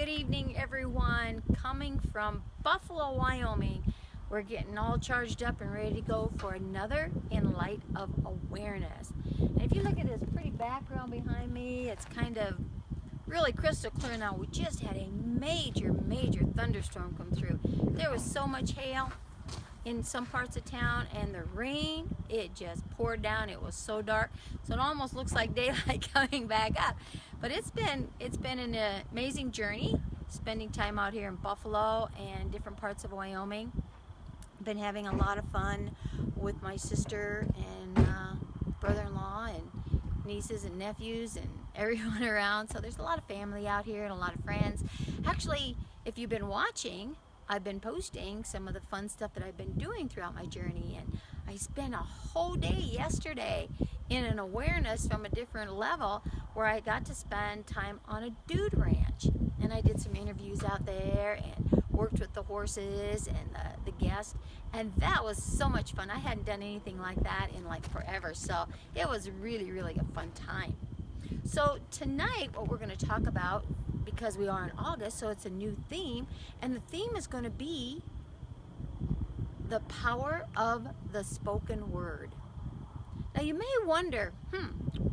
Good evening, everyone. Coming from Buffalo, Wyoming. We're getting all charged up and ready to go for another In Light of Awareness. And if you look at this pretty background behind me, it's kind of really crystal clear now. We just had a major thunderstorm come through. There was so much hail in some parts of town, and the rain, it just poured down. It was so dark, so it almost looks like daylight coming back up. But it's been an amazing journey, spending time out here in Buffalo and different parts of Wyoming. Been having a lot of fun with my sister and brother-in-law and nieces and nephews and everyone around. So there's a lot of family out here and a lot of friends. Actually, if you've been watching, I've been posting some of the fun stuff that I've been doing throughout my journey, and I spent a whole day yesterday in an awareness from a different level where I got to spend time on a dude ranch, and I did some interviews out there and worked with the horses and the guests, and that was so much fun. I hadn't done anything like that in like forever, so it was really a fun time. So tonight what we're going to talk about, because we are in August, so it's a new theme, and the theme is going to be the power of the spoken word. Now you may wonder,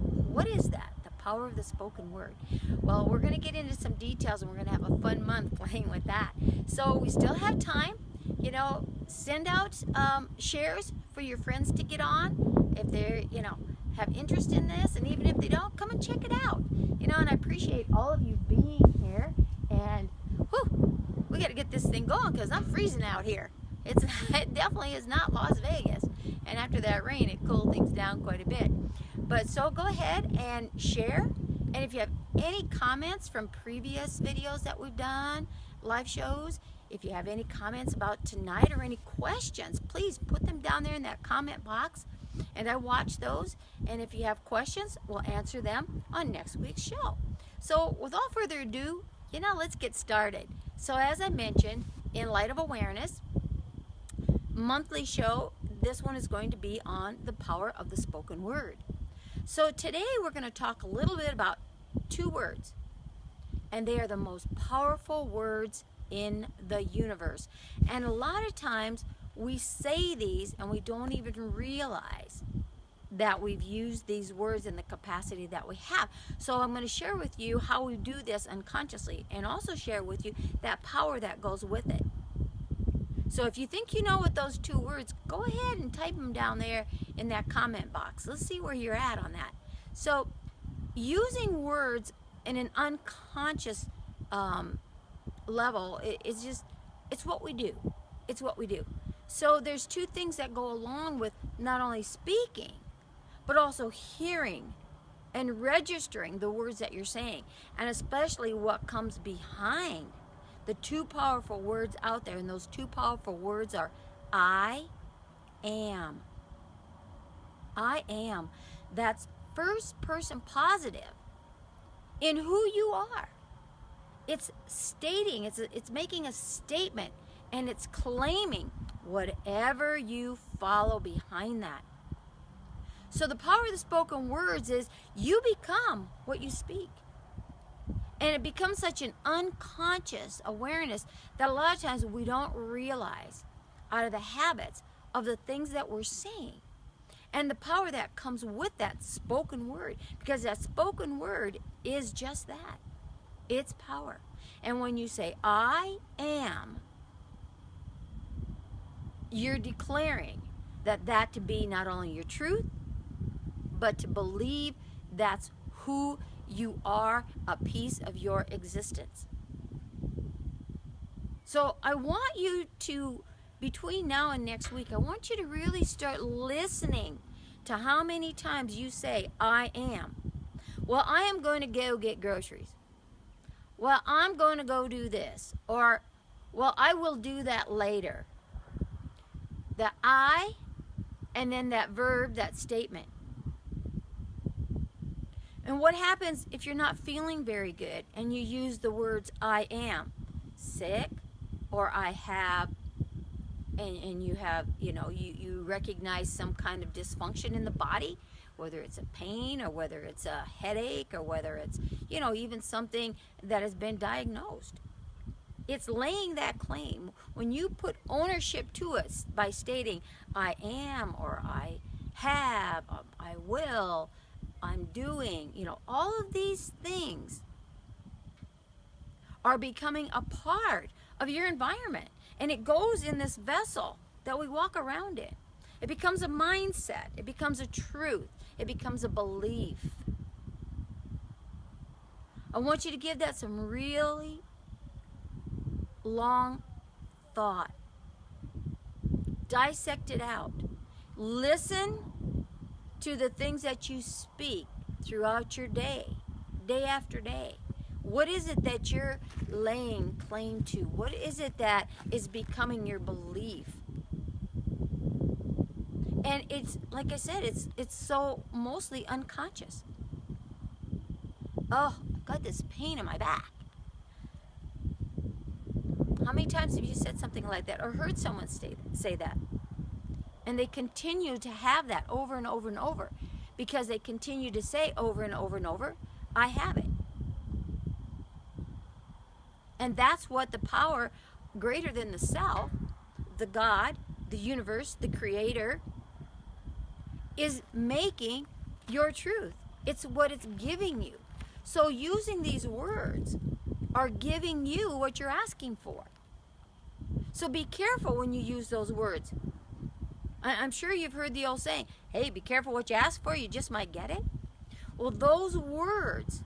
what is that? The power of the spoken word. Well, we're going to get into some details, and we're going to have a fun month playing with that. So we still have time. You know, send out shares for your friends to get on if they're, have interest in this, and even if they don't, come and check it out. And I appreciate all of you being here, and we got to get this thing going because I'm freezing out here. It definitely is not Las Vegas, and after that rain, it cooled things down quite a bit. But so go ahead and share, and if you have any comments from previous videos that we've done, live shows, if you have any comments about tonight or any questions, please put them down there in that comment box, and I watch those, and if you have questions, we'll answer them on next week's show. So without further ado, let's get started. So as I mentioned, In Light of Awareness, monthly show, this one is going to be on the power of the spoken word. So today we're going to talk a little bit about two words, and they are the most powerful words in the universe. And a lot of times we say these and we don't even realize that we've used these words in the capacity that we have. So I'm going to share with you how we do this unconsciously, and also share with you that power that goes with it. So if you think you know what those two words, go ahead and type them down there in that comment box. Let's see where you're at on that. So using words in an unconscious level, it's what we do. It's what we do. So there's two things that go along with not only speaking, but also hearing and registering the words that you're saying, and especially what comes behind the two powerful words out there. And those two powerful words are I am. I am. That's first person positive in who you are. It's stating, it's making a statement, and it's claiming whatever you follow behind that. So the power of the spoken words is you become what you speak. And it becomes such an unconscious awareness that a lot of times we don't realize out of the habits of the things that we're saying. And the power that comes with that spoken word, because that spoken word is just that. It's power. And when you say, I am, you're declaring that to be not only your truth, but to believe that's who you are, a piece of your existence. So I want you to, between now and next week, I want you to really start listening to how many times you say, I am. Well, I am going to go get groceries. Well, I'm going to go do this. Or, well, I will do that later. The I, and then that verb, that statement. And what happens if you're not feeling very good and you use the words I am? Sick, or I have, and you have, you recognize some kind of dysfunction in the body? whether it's a pain or whether it's a headache or whether it's, you know, even something that has been diagnosed. It's laying that claim. When you put ownership to it by stating, I am, or I have, I will, I'm doing, you know, all of these things are becoming a part of your environment. And it goes in this vessel that we walk around in. It becomes a mindset. It becomes a truth. It becomes a belief. I want you to give that some really long thought. Dissect it out. Listen to the things that you speak throughout your day, day after day. What is it that you're laying claim to? What is it that is becoming your belief? And it's, like I said, it's so mostly unconscious. Oh, I've got this pain in my back. How many times have you said something like that or heard someone say that? And they continue to have that over and over and over because they continue to say over and over and over, I have it. And that's what the power greater than the self, the God, the universe, the creator, is making your truth. It's what it's giving you. So using these words are giving you what you're asking for. So be careful when you use those words. I'm sure you've heard the old saying, hey, be careful what you ask for, you just might get it. Well, those words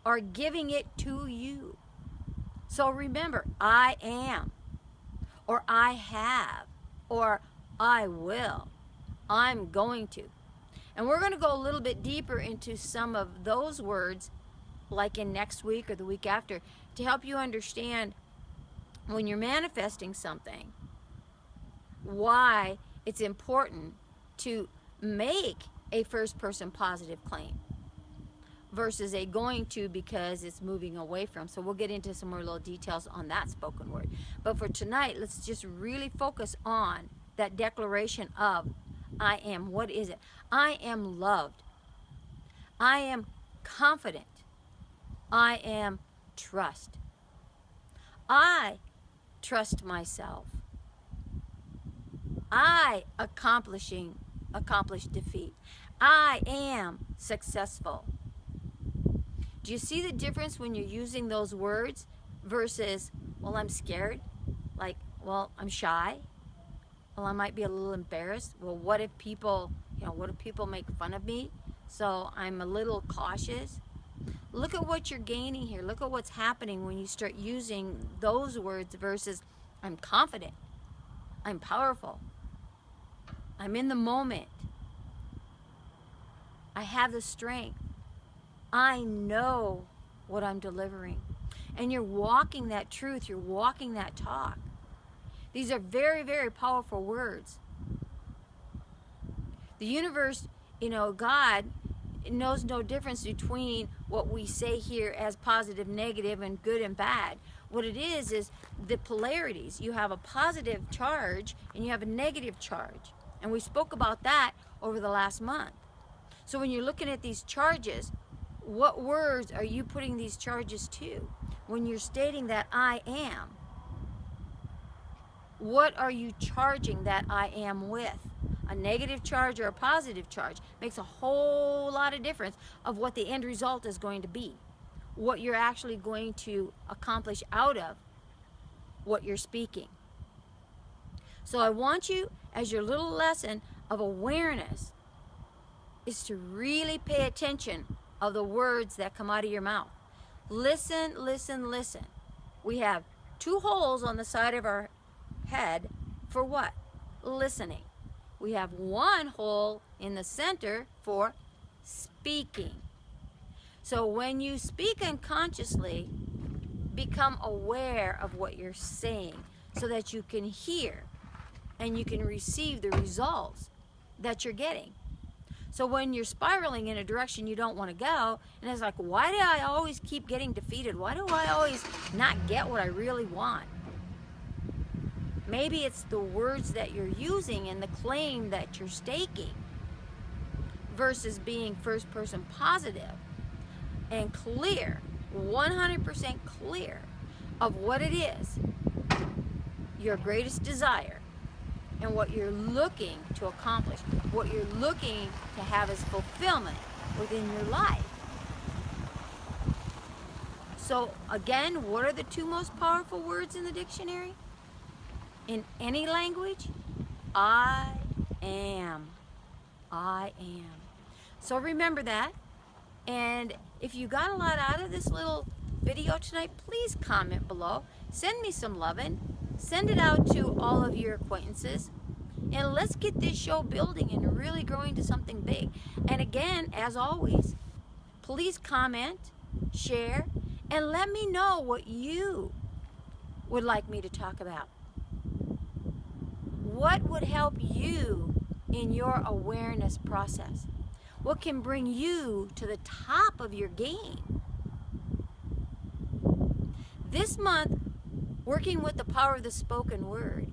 are giving it to you. So remember, I am, or I have, or I will, I'm going to. And we're going to go a little bit deeper into some of those words, like in next week or the week after, to help you understand when you're manifesting something, why it's important to make a first-person positive claim versus a going to because it's moving away from. So we'll get into some more little details on that spoken word. But for tonight, let's just really focus on that declaration of I am. What is it? I am loved. I am confident. I am trust. I trust myself. I accomplish defeat. I am successful. Do you see the difference when you're using those words versus, well, I'm scared? Like, well, I'm shy. Well, I might be a little embarrassed. Well, what if people, what if people make fun of me? So I'm a little cautious. Look at what you're gaining here. Look at what's happening when you start using those words versus I'm confident. I'm powerful. I'm in the moment. I have the strength. I know what I'm delivering. And you're walking that truth. You're walking that talk. These are very, very powerful words. The universe, God knows no difference between what we say here as positive, negative, and good and bad. What it is the polarities. You have a positive charge and you have a negative charge. And we spoke about that over the last month. So when you're looking at these charges, what words are you putting these charges to? When you're stating that I am, what are you charging that I am with? A negative charge or a positive charge makes a whole lot of difference of what the end result is going to be. What you're actually going to accomplish out of what you're speaking. So I want you, as your little lesson of awareness, is to really pay attention of the words that come out of your mouth. Listen, listen, listen. We have 2 holes on the side of our head for what? Listening. We have 1 hole in the center for speaking. So when you speak unconsciously, become aware of what you're saying so that you can hear and you can receive the results that you're getting. So when you're spiraling in a direction you don't want to go, and it's like, why do I always keep getting defeated? Why do I always not get what I really want? Maybe it's the words that you're using and the claim that you're staking versus being first person positive and clear, 100% clear of what it is, your greatest desire, and what you're looking to accomplish, what you're looking to have as fulfillment within your life. So again, what are the two most powerful words in the dictionary? In any language? I am. I am. So remember that. And if you got a lot out of this little video tonight, please comment below. Send me some loving. Send it out to all of your acquaintances. And let's get this show building and really growing to something big. And again, as always, please comment, share, and let me know what you would like me to talk about. What would help you in your awareness process? What can bring you to the top of your game? This month, working with the power of the spoken word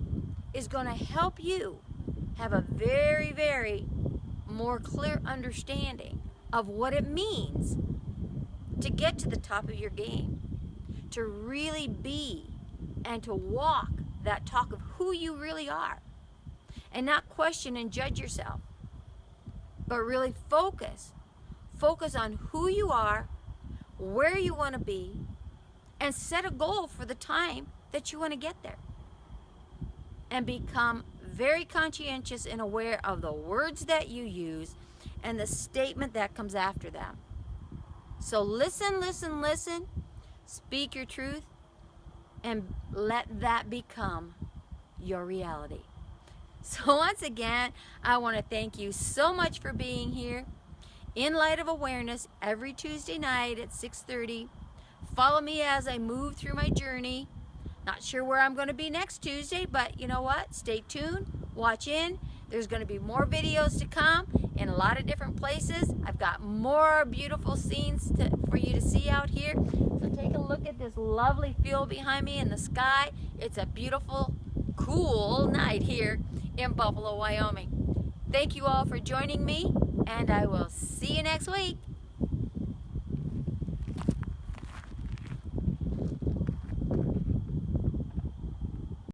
is going to help you have a very, very more clear understanding of what it means to get to the top of your game, to really be and to walk that talk of who you really are, and not question and judge yourself, but really focus on who you are, where you want to be, and set a goal for the time that you want to get there, and become very conscientious and aware of the words that you use and the statement that comes after them. So listen, listen, listen, speak your truth, and let that become your reality. So once again, I want to thank you so much for being here. In Light of Awareness, every Tuesday night at 6:30. Follow me as I move through my journey. Not sure where I'm going to be next Tuesday, but you know what? Stay tuned, watch in. There's going to be more videos to come in a lot of different places. I've got more beautiful scenes for you to see out here. So take a look at this lovely field behind me in the sky. It's a beautiful, cool night here in Buffalo, Wyoming. Thank you all for joining me, and I will see you next week.